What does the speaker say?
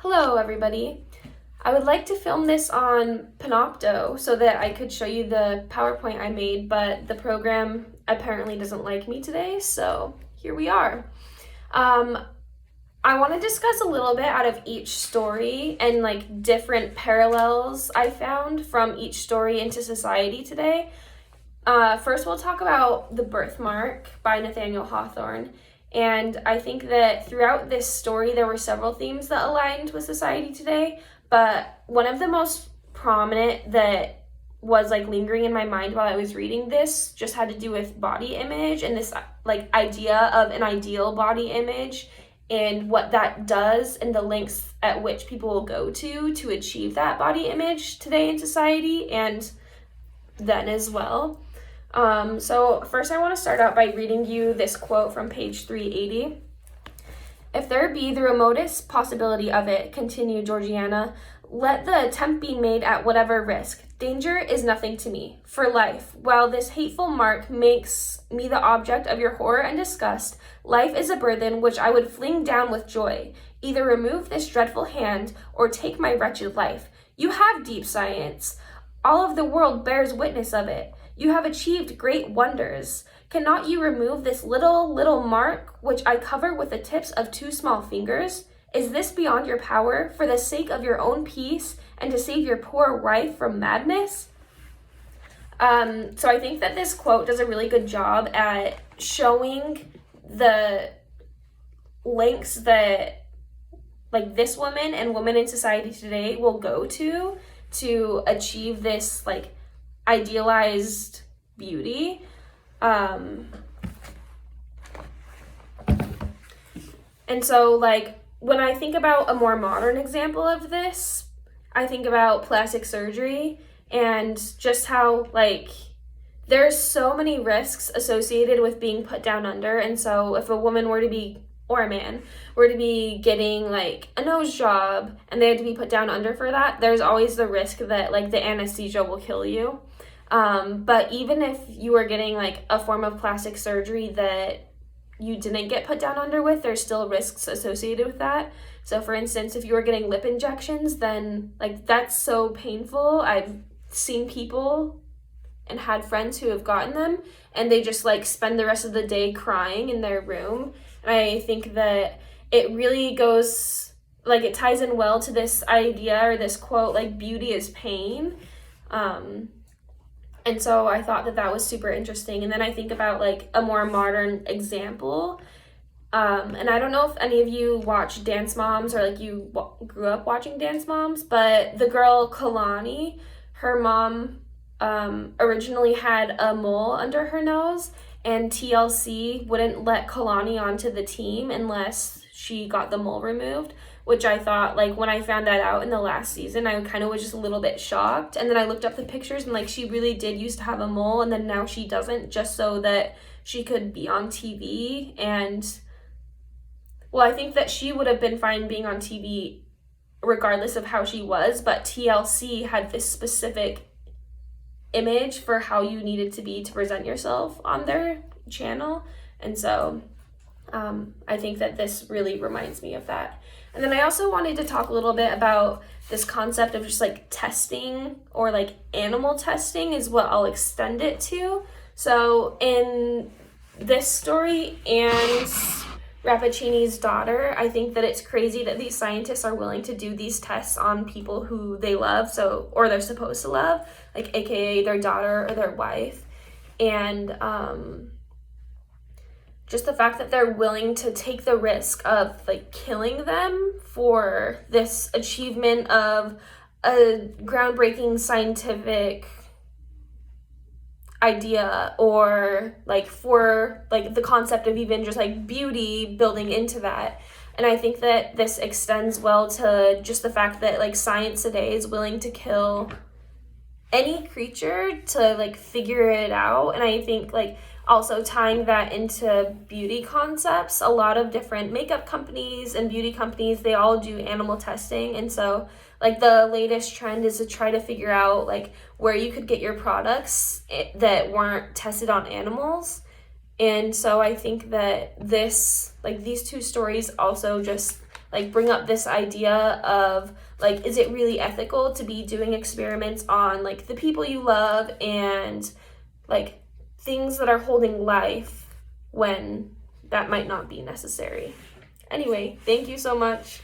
Hello, everybody. I would like to film this on Panopto so that I could show you the PowerPoint I made, but the program apparently doesn't like me today, so here we are. I want to discuss a little bit out of each story and different parallels I found from each story into society today. First, we'll talk about The Birthmark by Nathaniel Hawthorne. And I think that throughout this story, there were several themes that aligned with society today. But one of the most prominent that was lingering in my mind while I was reading this just had to do with body image and this idea of an ideal body image and what that does and the lengths at which people will go to achieve that body image today in society and then as well. So first I want to start out by reading you this quote from page 380. "If there be the remotest possibility of it," continued Georgiana, "let the attempt be made at whatever risk. Danger is nothing to me. For life, while this hateful mark makes me the object of your horror and disgust, life is a burthen which I would fling down with joy. Either remove this dreadful hand, or take my wretched life. You have deep science. All of the world bears witness of it. You have achieved great wonders. Cannot you remove this little mark, which I cover with the tips of 2 small fingers? Is this beyond your power, for the sake of your own peace, and to save your poor wife from madness?" So I think that this quote does a really good job at showing the lengths that this woman and women in society today will go to achieve this idealized beauty. And so when I think about a more modern example of this, I think about plastic surgery and just how there's so many risks associated with being put down under. And so if a woman were to be, or a man were to be getting a nose job and they had to be put down under for that, there's always the risk that the anesthesia will kill you. But even if you were getting a form of plastic surgery that you didn't get put down under with, there's still risks associated with that. So for instance, if you were getting lip injections, then that's so painful. I've seen people and had friends who have gotten them and they just spend the rest of the day crying in their room. And I think that it really goes, it ties in well to this idea or this quote, beauty is pain. And so I thought that was super interesting. And then I think about a more modern example. And I don't know if any of you watch Dance Moms or you grew up watching Dance Moms, but the girl Kalani, her mom originally had a mole under her nose, and TLC wouldn't let Kalani onto the team unless she got the mole removed, which I thought, when I found that out in the last season, I kind of was just a little bit shocked. And then I looked up the pictures and she really did used to have a mole, and then now she doesn't, just so that she could be on TV. And well, I think that she would have been fine being on TV regardless of how she was, but TLC had this specific image for how you needed to be to present yourself on their channel. And so I think that this really reminds me of that. And then I also wanted to talk a little bit about this concept of just testing, or animal testing is what I'll extend it to. So in this story and Rappaccini's daughter, I think that it's crazy that these scientists are willing to do these tests on people who they love, or they're supposed to love, aka their daughter or their wife. And just the fact that they're willing to take the risk of killing them for this achievement of a groundbreaking scientific idea, or for the concept of even just beauty building into that. And I think that this extends well to just the fact that science today is willing to kill any creature to figure it out. And I think also tying that into beauty concepts, a lot of different makeup companies and beauty companies, they all do animal testing. And so the latest trend is to try to figure out where you could get your products that weren't tested on animals. And so I think that these two stories also just like bring up this idea of like, is it really ethical to be doing experiments on like the people you love and like things that are holding life when that might not be necessary. Anyway, thank you so much.